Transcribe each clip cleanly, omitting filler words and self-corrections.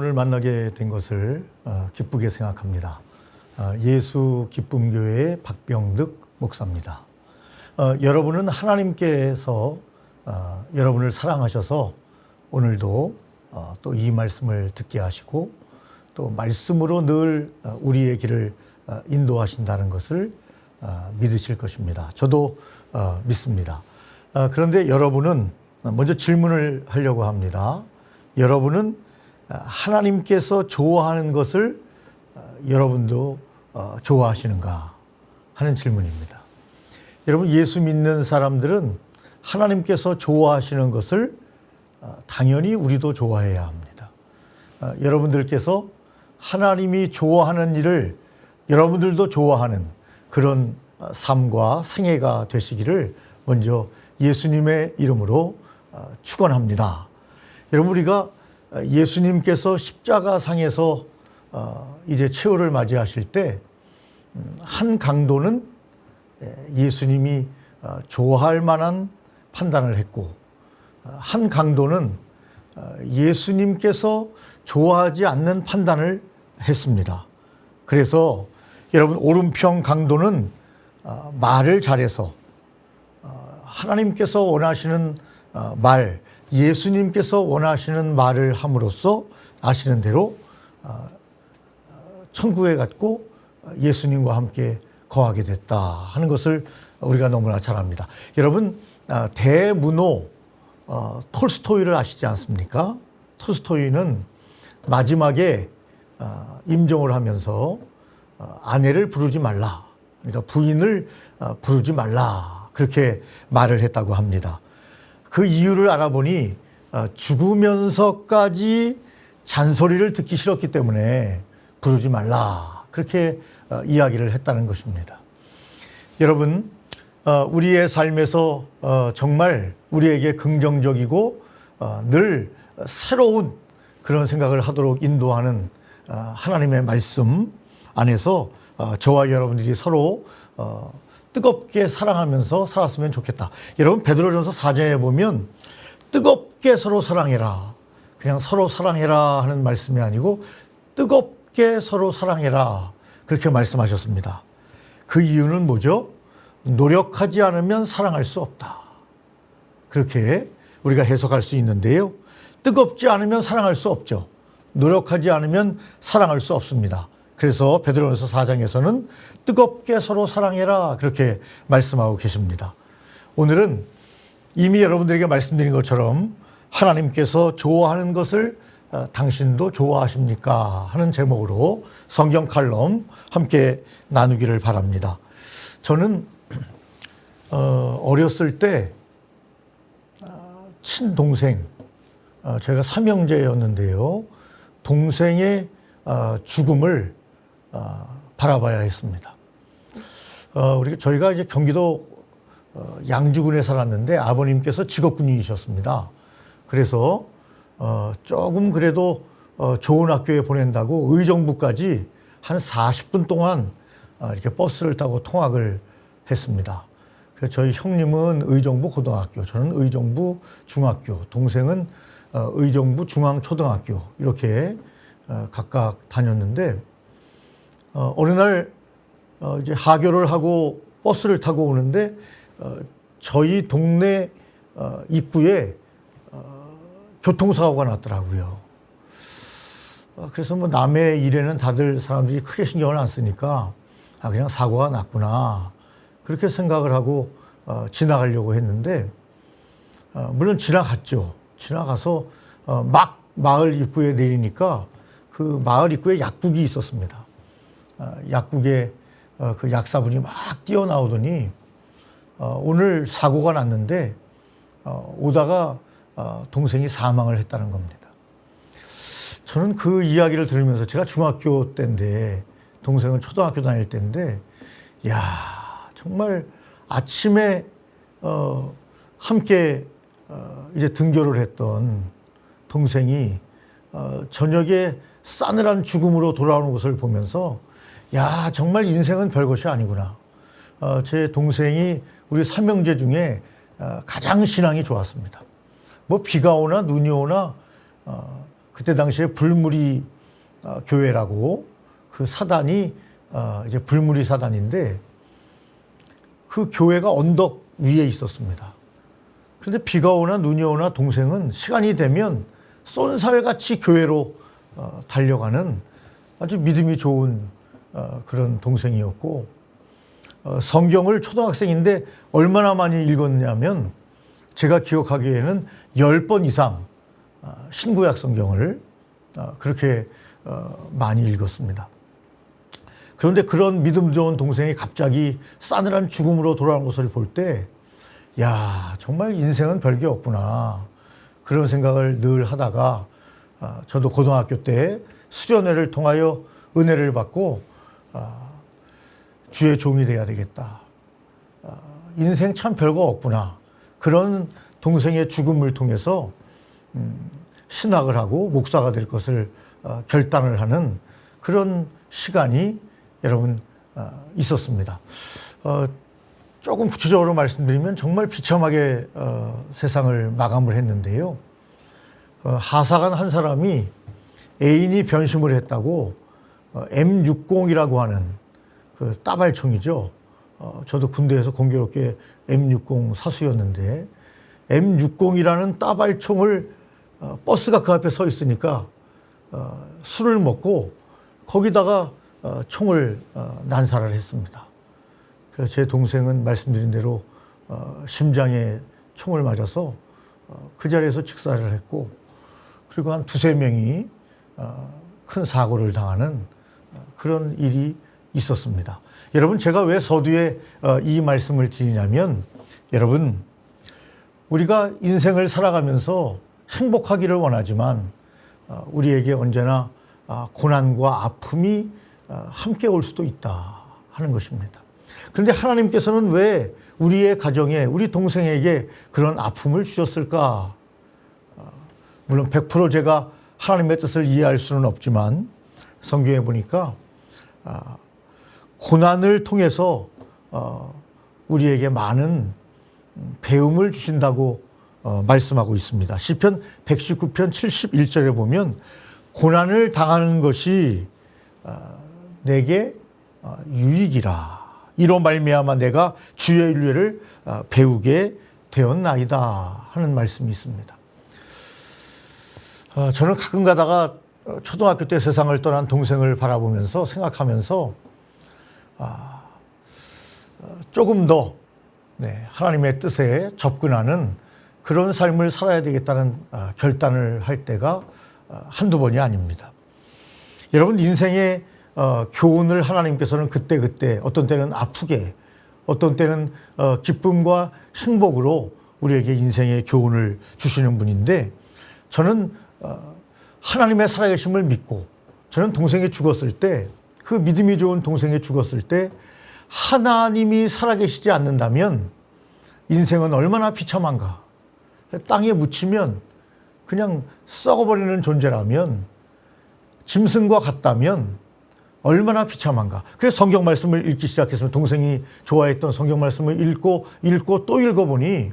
여러분을 만나게 된 것을 기쁘게 생각합니다. 예수 기쁨교회의 박병득 목사입니다. 여러분은 하나님께서 여러분을 사랑하셔서 오늘도 또 이 말씀을 듣게 하시고 또 말씀으로 늘 우리의 길을 인도하신다는 것을 믿으실 것입니다. 저도 믿습니다. 그런데 여러분은 먼저 질문을 하려고 합니다. 여러분은 하나님께서 좋아하는 것을 여러분도 좋아하시는가 하는 질문입니다. 여러분, 예수 믿는 사람들은 하나님께서 좋아하시는 것을 당연히 우리도 좋아해야 합니다. 여러분들께서 하나님이 좋아하는 일을 여러분들도 좋아하는 그런 삶과 생애가 되시기를 먼저 예수님의 이름으로 축원합니다. 여러분, 우리가 예수님께서 십자가상에서 이제 최후를 맞이하실 때 한 강도는 예수님이 좋아할 만한 판단을 했고, 한 강도는 예수님께서 좋아하지 않는 판단을 했습니다. 그래서 여러분, 오른편 강도는 말을 잘해서 하나님께서 원하시는 말, 예수님께서 원하시는 말을 함으로써 아시는 대로 천국에 갔고 예수님과 함께 거하게 됐다 하는 것을 우리가 너무나 잘 압니다. 여러분, 대문호 톨스토이를 아시지 않습니까? 톨스토이는 마지막에 임종을 하면서 아내를 부르지 말라, 그러니까 부인을 부르지 말라, 그렇게 말을 했다고 합니다. 그 이유를 알아보니 죽으면서까지 잔소리를 듣기 싫었기 때문에 부르지 말라, 그렇게 이야기를 했다는 것입니다. 여러분, 우리의 삶에서 정말 우리에게 긍정적이고 늘 새로운 그런 생각을 하도록 인도하는 하나님의 말씀 안에서 저와 여러분들이 서로 뜨겁게 사랑하면서 살았으면 좋겠다. 여러분, 베드로전서 4장에 보면 뜨겁게 서로 사랑해라, 그냥 서로 사랑해라 하는 말씀이 아니고 뜨겁게 서로 사랑해라, 그렇게 말씀하셨습니다. 그 이유는 뭐죠? 노력하지 않으면 사랑할 수 없다, 그렇게 우리가 해석할 수 있는데요. 뜨겁지 않으면 사랑할 수 없죠. 노력하지 않으면 사랑할 수 없습니다. 그래서 베드로전서 4장에서는 뜨겁게 서로 사랑해라, 그렇게 말씀하고 계십니다. 오늘은 이미 여러분들에게 말씀드린 것처럼 하나님께서 좋아하는 것을 당신도 좋아하십니까? 하는 제목으로 성경 칼럼 함께 나누기를 바랍니다. 저는 어렸을 때 친동생, 저희가 삼형제였는데요, 동생의 죽음을 바라봐야 했습니다. 저희가 이제 경기도 양주군에 살았는데 아버님께서 직업군인이셨습니다. 그래서 조금 그래도 좋은 학교에 보낸다고 의정부까지 한 40분 동안 이렇게 버스를 타고 통학을 했습니다. 그래서 저희 형님은 의정부 고등학교, 저는 의정부 중학교, 동생은 의정부 중앙초등학교, 이렇게 각각 다녔는데 어느 날 이제 하교를 하고 버스를 타고 오는데 저희 동네 입구에 교통사고가 났더라고요. 그래서 뭐 남의 일에는 다들 사람들이 크게 신경을 안 쓰니까 그냥 사고가 났구나, 그렇게 생각을 하고 지나가려고 했는데 물론 지나갔죠. 지나가서 막 마을 입구에 내리니까 그 마을 입구에 약국이 있었습니다. 약국에 그 약사분이 막 뛰어나오더니 오늘 사고가 났는데 오다가 동생이 사망을 했다는 겁니다. 저는 그 이야기를 들으면서, 제가 중학교 때인데 동생은 초등학교 다닐 때인데, 야, 정말 아침에 함께 이제 등교를 했던 동생이 저녁에 싸늘한 죽음으로 돌아오는 것을 보면서, 야, 정말 인생은 별것이 아니구나. 제 동생이 우리 삼형제 중에 가장 신앙이 좋았습니다. 뭐 비가 오나 눈이 오나 그때 당시에 불무리 교회라고 그 사단이 이제 불무리 사단인데 그 교회가 언덕 위에 있었습니다. 그런데 비가 오나 눈이 오나 동생은 시간이 되면 쏜살같이 교회로 달려가는 아주 믿음이 좋은 그런 동생이었고 성경을 초등학생인데 얼마나 많이 읽었냐면 제가 기억하기에는 10번 이상 신구약 성경을 그렇게 많이 읽었습니다. 그런데 그런 믿음 좋은 동생이 갑자기 싸늘한 죽음으로 돌아온 것을 볼 때, 야, 정말 인생은 별게 없구나. 그런 생각을 늘 하다가 저도 고등학교 때 수련회를 통하여 은혜를 받고 주의 종이 돼야 되겠다. 인생 참 별거 없구나. 그런 동생의 죽음을 통해서 신학을 하고 목사가 될 것을 결단을 하는 그런 시간이 여러분 있었습니다. 조금 구체적으로 말씀드리면 정말 비참하게 세상을 마감을 했는데요. 하사관 한 사람이 애인이 변심을 했다고 M60이라고 하는 그 따발총이죠. 저도 군대에서 공교롭게 M60 사수였는데 M60이라는 따발총을 버스가 그 앞에 서 있으니까 술을 먹고 거기다가 총을 난사를 했습니다. 그래서 제 동생은 말씀드린 대로 심장에 총을 맞아서 그 자리에서 직사를 했고 그리고 한 두세 명이 큰 사고를 당하는 그런 일이 있었습니다. 여러분 제가 왜 서두에 이 말씀을 드리냐면 여러분 우리가 인생을 살아가면서 행복하기를 원하지만 우리에게 언제나 고난과 아픔이 함께 올 수도 있다 하는 것입니다. 그런데 하나님께서는 왜 우리의 가정에 우리 동생에게 그런 아픔을 주셨을까? 물론 100% 제가 하나님의 뜻을 이해할 수는 없지만 성경에 보니까 고난을 통해서 우리에게 많은 배움을 주신다고 말씀하고 있습니다. 시편 119편 71절에 보면 고난을 당하는 것이 내게 유익이라. 이로 말미암아 내가 주의 윤례를 배우게 되었나이다 하는 말씀이 있습니다. 저는 가끔 가다가 초등학교 때 세상을 떠난 동생을 바라보면서 생각하면서 조금 더 하나님의 뜻에 접근하는 그런 삶을 살아야 되겠다는 결단을 할 때가 한두 번이 아닙니다. 여러분 인생의 교훈을 하나님께서는 그때그때 어떤 때는 아프게 어떤 때는 기쁨과 행복으로 우리에게 인생의 교훈을 주시는 분인데 저는 하나님의 살아계심을 믿고 저는 동생이 죽었을 때 그 믿음이 좋은 동생이 죽었을 때 하나님이 살아계시지 않는다면 인생은 얼마나 비참한가. 땅에 묻히면 그냥 썩어버리는 존재라면 짐승과 같다면 얼마나 비참한가. 그래서 성경 말씀을 읽기 시작했으면 동생이 좋아했던 성경 말씀을 읽고 또 읽어보니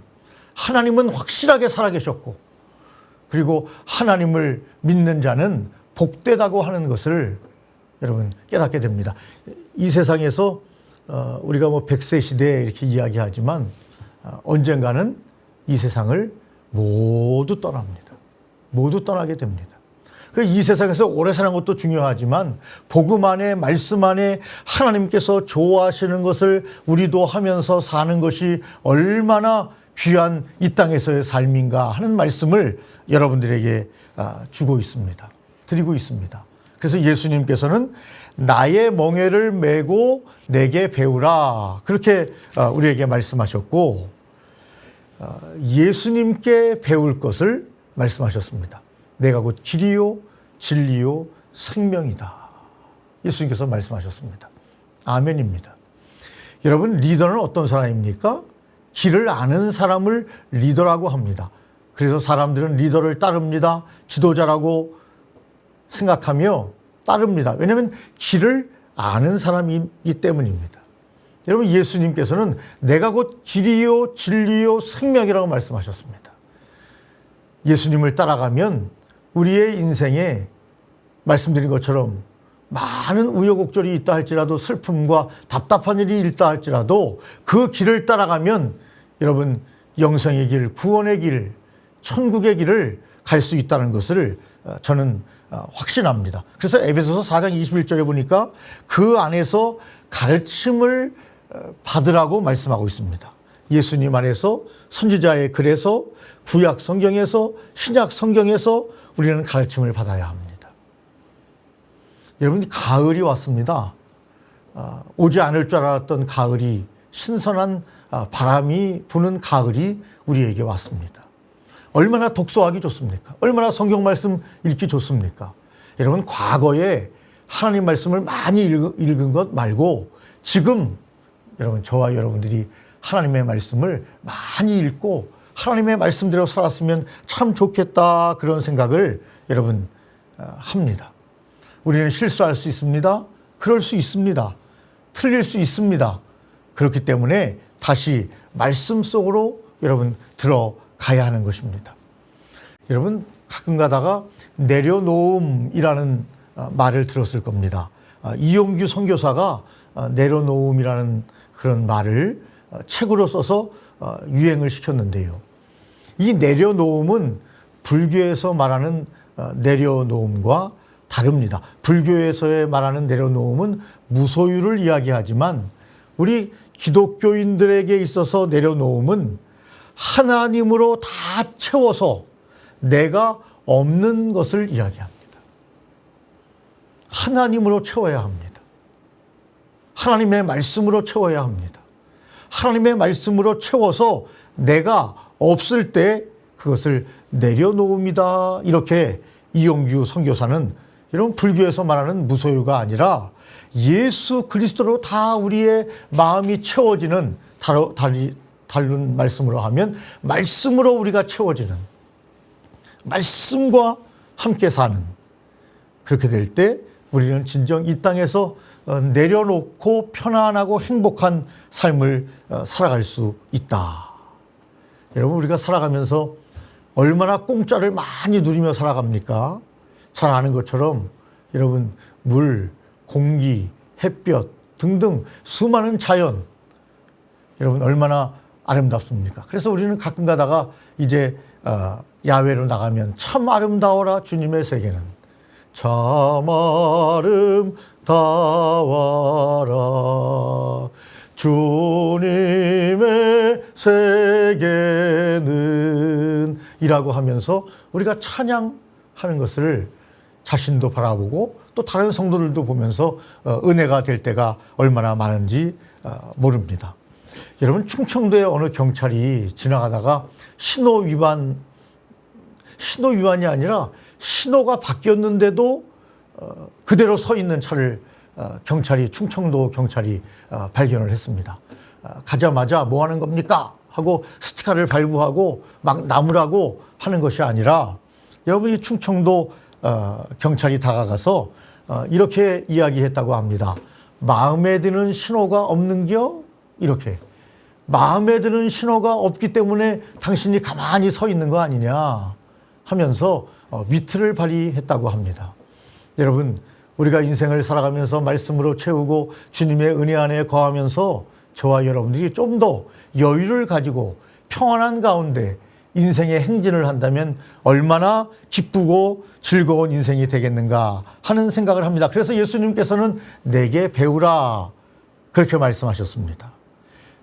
하나님은 확실하게 살아계셨고 그리고 하나님을 믿는 자는 복되다고 하는 것을 여러분 깨닫게 됩니다. 이 세상에서 우리가 뭐 100세 시대 이렇게 이야기하지만 언젠가는 이 세상을 모두 떠납니다. 모두 떠나게 됩니다. 이 세상에서 오래 사는 것도 중요하지만 복음 안에 말씀 안에 하나님께서 좋아하시는 것을 우리도 하면서 사는 것이 얼마나 귀한 이 땅에서의 삶인가 하는 말씀을 여러분들에게 주고 있습니다. 드리고 있습니다. 그래서 예수님께서는 나의 멍에를 메고 내게 배우라 그렇게 우리에게 말씀하셨고 예수님께 배울 것을 말씀하셨습니다. 내가 곧 길이요 진리요 생명이다. 예수님께서 말씀하셨습니다. 아멘입니다. 여러분 리더는 어떤 사람입니까? 길을 아는 사람을 리더라고 합니다. 그래서 사람들은 리더를 따릅니다. 지도자라고 생각하며 따릅니다. 왜냐하면 길을 아는 사람이기 때문입니다. 여러분 예수님께서는 내가 곧 길이요 진리요 생명이라고 말씀하셨습니다. 예수님을 따라가면 우리의 인생에 말씀드린 것처럼 많은 우여곡절이 있다 할지라도 슬픔과 답답한 일이 있다 할지라도 그 길을 따라가면 여러분 영생의 길, 구원의 길, 천국의 길을 갈 수 있다는 것을 저는 확신합니다. 그래서 에베소서 4장 21절에 보니까 그 안에서 가르침을 받으라고 말씀하고 있습니다. 예수님 안에서, 선지자의 글에서, 구약 성경에서, 신약 성경에서 우리는 가르침을 받아야 합니다. 여러분, 가을이 왔습니다. 오지 않을 줄 알았던 가을이, 신선한 바람이 부는 가을이 우리에게 왔습니다. 얼마나 독서하기 좋습니까? 얼마나 성경 말씀 읽기 좋습니까? 여러분, 과거에 하나님 말씀을 많이 읽은 것 말고 지금 여러분, 저와 여러분들이 하나님의 말씀을 많이 읽고 하나님의 말씀대로 살았으면 참 좋겠다, 그런 생각을 여러분 합니다. 우리는 실수할 수 있습니다. 그럴 수 있습니다. 틀릴 수 있습니다. 그렇기 때문에 다시 말씀 속으로 여러분 들어가야 하는 것입니다. 여러분, 가끔 가다가 내려놓음이라는 말을 들었을 겁니다. 이용규 선교사가 내려놓음이라는 그런 말을 책으로 써서 유행을 시켰는데요. 이 내려놓음은 불교에서 말하는 내려놓음과 다릅니다. 불교에서의 말하는 내려놓음은 무소유를 이야기하지만 우리 기독교인들에게 있어서 내려놓음은 하나님으로 다 채워서 내가 없는 것을 이야기합니다. 하나님으로 채워야 합니다. 하나님의 말씀으로 채워야 합니다. 하나님의 말씀으로 채워서 내가 없을 때 그것을 내려놓음이다. 이렇게 이용규 선교사는 여러분 불교에서 말하는 무소유가 아니라 예수 그리스도로 다 우리의 마음이 채워지는, 다른 말씀으로 하면 말씀으로 우리가 채워지는, 말씀과 함께 사는, 그렇게 될 때 우리는 진정 이 땅에서 내려놓고 편안하고 행복한 삶을 살아갈 수 있다. 여러분, 우리가 살아가면서 얼마나 공짜를 많이 누리며 살아갑니까? 잘 아는 것처럼 여러분, 물, 공기, 햇볕 등등 수많은 자연, 여러분 얼마나 아름답습니까? 그래서 우리는 가끔 가다가 이제 야외로 나가면 참 아름다워라 주님의 세계는, 참 아름다워라 주님의 세계는 이라고 하면서 우리가 찬양하는 것을 자신도 바라보고 또 다른 성도들도 보면서 은혜가 될 때가 얼마나 많은지 모릅니다. 여러분, 충청도의 어느 경찰이 지나가다가 신호위반이 아니라 신호가 바뀌었는데도 그대로 서 있는 차를 충청도 경찰이 발견을 했습니다. 가자마자 뭐 하는 겁니까? 하고 스티커를 발부하고 막 나무라고 하는 것이 아니라, 여러분, 이 충청도 경찰이 다가가서 이렇게 이야기했다고 합니다. 마음에 드는 신호가 없는겨? 이렇게. 마음에 드는 신호가 없기 때문에 당신이 가만히 서 있는 거 아니냐 하면서 위트를 발휘했다고 합니다. 여러분, 우리가 인생을 살아가면서 말씀으로 채우고 주님의 은혜 안에 거하면서 저와 여러분들이 좀 더 여유를 가지고 평안한 가운데 인생의 행진을 한다면 얼마나 기쁘고 즐거운 인생이 되겠는가 하는 생각을 합니다. 그래서 예수님께서는 내게 배우라, 그렇게 말씀하셨습니다.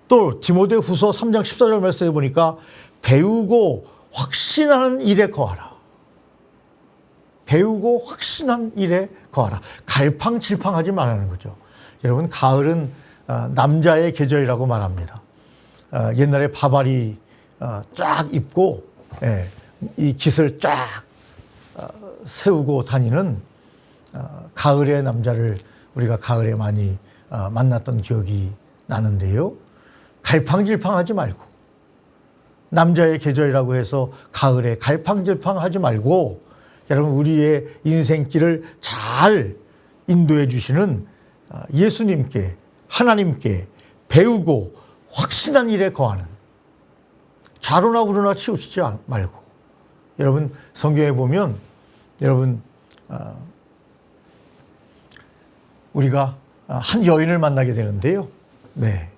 또 디모데후서 3장 14절 말씀에 보니까 배우고 확신하는 일에 거하라. 배우고 확신한 일에 거하라. 갈팡질팡하지 말라는 거죠. 여러분, 가을은 남자의 계절이라고 말합니다. 옛날에 바바리 쫙 입고 이 깃을 쫙 세우고 다니는 가을의 남자를 우리가 가을에 많이 만났던 기억이 나는데요. 갈팡질팡하지 말고, 남자의 계절이라고 해서 가을에 갈팡질팡하지 말고, 여러분, 우리의 인생길을 잘 인도해 주시는 예수님께, 하나님께 배우고 확신한 일에 거하는, 좌로나 우로나 치우치지 말고. 여러분, 성경에 보면 여러분, 우리가 한 여인을 만나게 되는데요. 네.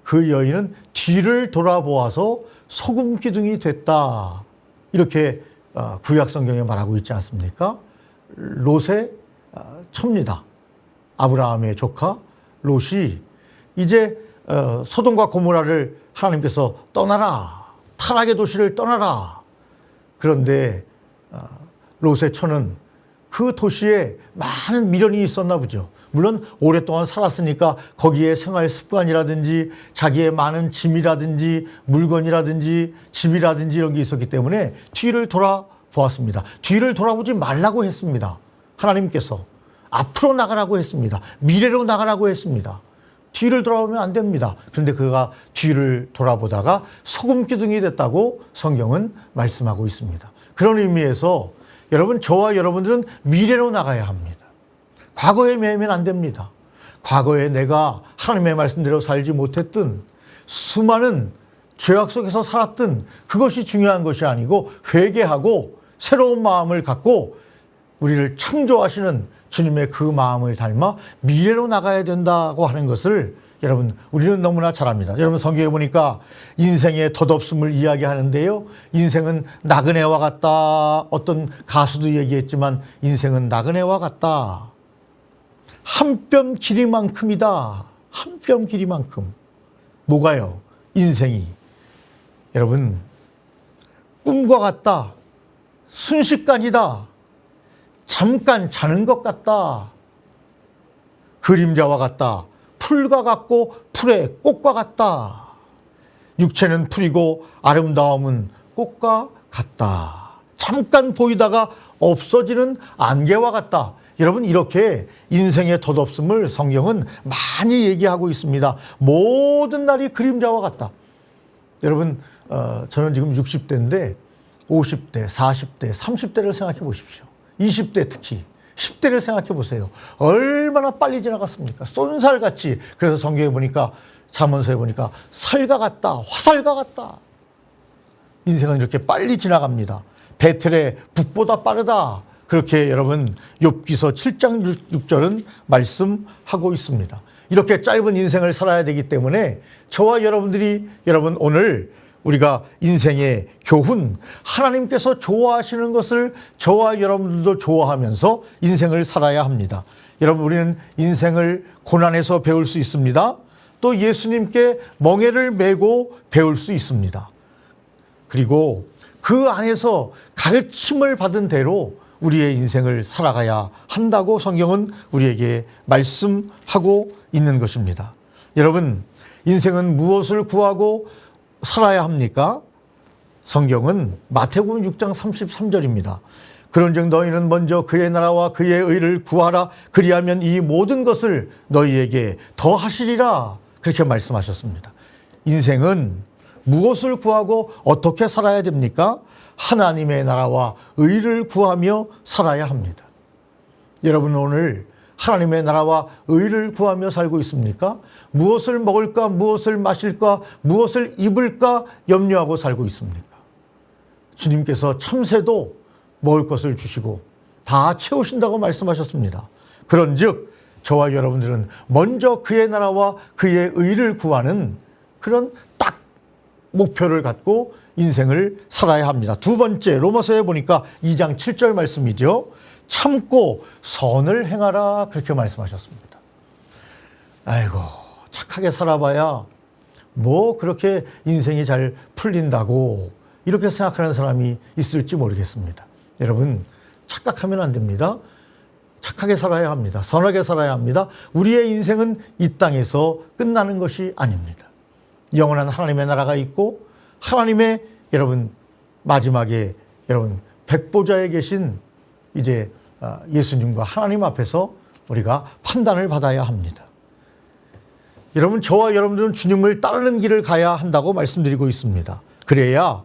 그 여인은 뒤를 돌아보아서 소금 기둥이 됐다. 이렇게 구약 성경에 말하고 있지 않습니까? 롯의 처입니다. 아브라함의 조카 롯이 이제 소돔과 고모라를 하나님께서 떠나라. 타락의 도시를 떠나라. 그런데 롯의 처는 그 도시에 많은 미련이 있었나 보죠. 물론 오랫동안 살았으니까 거기에 생활 습관이라든지 자기의 많은 짐이라든지 물건이라든지 집이라든지 이런 게 있었기 때문에 뒤를 돌아보았습니다. 뒤를 돌아보지 말라고 했습니다. 하나님께서 앞으로 나가라고 했습니다. 미래로 나가라고 했습니다. 뒤를 돌아보면 안 됩니다. 그런데 그가 뒤를 돌아보다가 소금 기둥이 됐다고 성경은 말씀하고 있습니다. 그런 의미에서 여러분, 저와 여러분들은 미래로 나가야 합니다. 과거에 매이면 안 됩니다. 과거에 내가 하나님의 말씀대로 살지 못했던 수많은 죄악 속에서 살았던 그것이 중요한 것이 아니고 회개하고 새로운 마음을 갖고 우리를 창조하시는 주님의 그 마음을 닮아 미래로 나가야 된다고 하는 것을 여러분, 우리는 너무나 잘 압니다. 여러분, 성경에 보니까 인생의 덧없음을 이야기하는데요. 인생은 나그네와 같다. 어떤 가수도 얘기했지만 인생은 나그네와 같다. 한 뼘 길이만큼이다. 한 뼘 길이만큼. 뭐가요? 인생이. 여러분, 꿈과 같다. 순식간이다. 잠깐 자는 것 같다. 그림자와 같다. 풀과 같고 풀의 꽃과 같다. 육체는 풀이고 아름다움은 꽃과 같다. 잠깐 보이다가 없어지는 안개와 같다. 여러분, 이렇게 인생의 덧없음을 성경은 많이 얘기하고 있습니다. 모든 날이 그림자와 같다. 여러분, 저는 지금 60대인데 50대, 40대, 30대를 생각해 보십시오. 20대 특히 10대를 생각해 보세요. 얼마나 빨리 지나갔습니까? 쏜살같이. 그래서 성경에 보니까, 잠언서에 보니까 살과 같다, 화살과 같다. 인생은 이렇게 빨리 지나갑니다. 배틀의 북보다 빠르다. 그렇게 여러분, 욥기서 7장 6절은 말씀하고 있습니다. 이렇게 짧은 인생을 살아야 되기 때문에 저와 여러분들이, 여러분, 오늘 우리가 인생의 교훈, 하나님께서 좋아하시는 것을 저와 여러분들도 좋아하면서 인생을 살아야 합니다. 여러분, 우리는 인생을 고난에서 배울 수 있습니다. 또 예수님께 멍에를 메고 배울 수 있습니다. 그리고 그 안에서 가르침을 받은 대로 우리의 인생을 살아가야 한다고 성경은 우리에게 말씀하고 있는 것입니다. 여러분, 인생은 무엇을 구하고 살아야 합니까? 성경은 마태복음 6장 33절입니다. 그런즉 너희는 먼저 그의 나라와 그의 의를 구하라. 그리하면 이 모든 것을 너희에게 더하시리라. 그렇게 말씀하셨습니다. 인생은 무엇을 구하고 어떻게 살아야 됩니까? 하나님의 나라와 의를 구하며 살아야 합니다. 여러분, 오늘 하나님의 나라와 의를 구하며 살고 있습니까? 무엇을 먹을까, 무엇을 마실까, 무엇을 입을까 염려하고 살고 있습니까? 주님께서 참새도 먹을 것을 주시고 다 채우신다고 말씀하셨습니다. 그런즉 저와 여러분들은 먼저 그의 나라와 그의 의를 구하는 그런 딱 목표를 갖고 인생을 살아야 합니다. 두 번째, 로마서에 보니까 2장 7절 말씀이죠. 참고 선을 행하라. 그렇게 말씀하셨습니다. 아이고, 착하게 살아봐야 뭐 그렇게 인생이 잘 풀린다고 이렇게 생각하는 사람이 있을지 모르겠습니다. 여러분, 착각하면 안 됩니다. 착하게 살아야 합니다. 선하게 살아야 합니다. 우리의 인생은 이 땅에서 끝나는 것이 아닙니다. 영원한 하나님의 나라가 있고 하나님의, 여러분, 마지막에 여러분 백보좌에 계신 이제 예수님과 하나님 앞에서 우리가 판단을 받아야 합니다. 여러분, 저와 여러분들은 주님을 따르는 길을 가야 한다고 말씀드리고 있습니다. 그래야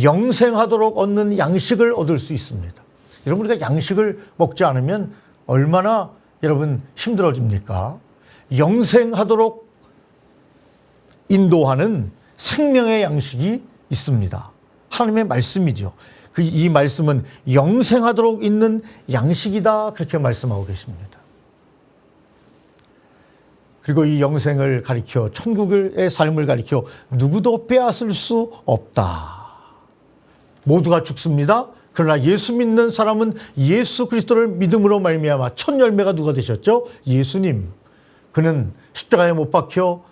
영생하도록 얻는 양식을 얻을 수 있습니다. 여러분, 우리가 양식을 먹지 않으면 얼마나 여러분 힘들어집니까? 영생하도록 인도하는 생명의 양식이 있습니다. 하나님의 말씀이죠. 이 말씀은 영생하도록 있는 양식이다. 그렇게 말씀하고 계십니다. 그리고 이 영생을 가리켜 천국의 삶을 가리켜 누구도 빼앗을 수 없다. 모두가 죽습니다. 그러나 예수 믿는 사람은 예수 그리스도를 믿음으로 말미암아 첫 열매가 누가 되셨죠? 예수님. 그는 십자가에 못 박혀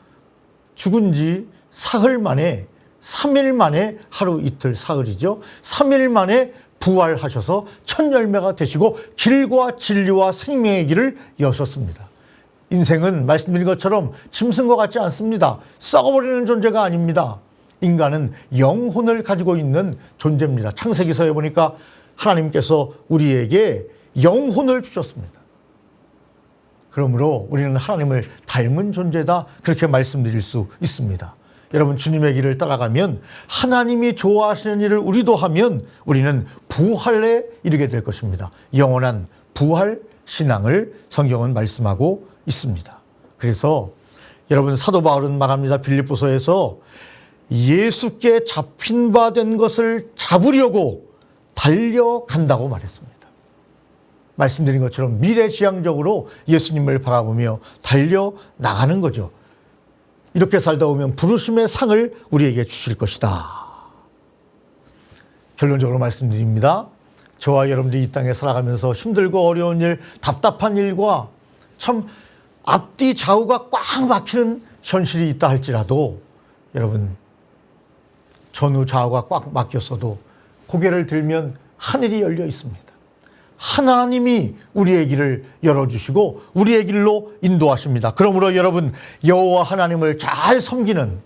죽은 지 사흘 만에 3일 만에 하루 이틀 사흘이죠. 3일 만에 부활하셔서 첫 열매가 되시고 길과 진리와 생명의 길을 여셨습니다. 인생은 말씀드린 것처럼 짐승과 같지 않습니다. 썩어버리는 존재가 아닙니다. 인간은 영혼을 가지고 있는 존재입니다. 창세기서에 보니까 하나님께서 우리에게 영혼을 주셨습니다. 그러므로 우리는 하나님을 닮은 존재다. 그렇게 말씀드릴 수 있습니다. 여러분, 주님의 길을 따라가면 하나님이 좋아하시는 일을 우리도 하면 우리는 부활에 이르게 될 것입니다. 영원한 부활 신앙을 성경은 말씀하고 있습니다. 그래서 여러분, 사도 바울은 말합니다. 빌립보서에서 예수께 잡힌 바 된 것을 잡으려고 달려간다고 말했습니다. 말씀드린 것처럼 미래지향적으로 예수님을 바라보며 달려나가는 거죠. 이렇게 살다 보면 부르심의 상을 우리에게 주실 것이다. 결론적으로 말씀드립니다. 저와 여러분들이 이 땅에 살아가면서 힘들고 어려운 일, 답답한 일과 참 앞뒤 좌우가 꽉 막히는 현실이 있다 할지라도 여러분, 전후 좌우가 꽉 막혔어도 고개를 들면 하늘이 열려 있습니다. 하나님이 우리의 길을 열어주시고 우리의 길로 인도하십니다. 그러므로 여러분, 여호와 하나님을 잘 섬기는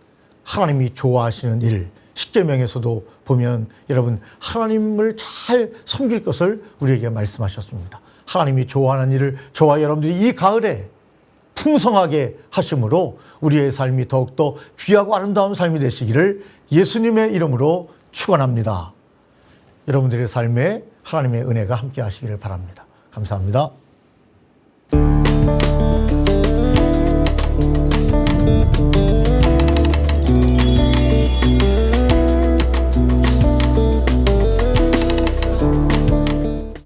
하나님이 좋아하시는 일, 십계명에서도 보면 여러분, 하나님을 잘 섬길 것을 우리에게 말씀하셨습니다. 하나님이 좋아하는 일을 저와 여러분들이 이 가을에 풍성하게 하심으로 우리의 삶이 더욱더 귀하고 아름다운 삶이 되시기를 예수님의 이름으로 축원합니다. 여러분들의 삶에 하나님의 은혜가 함께 하시기를 바랍니다. 감사합니다.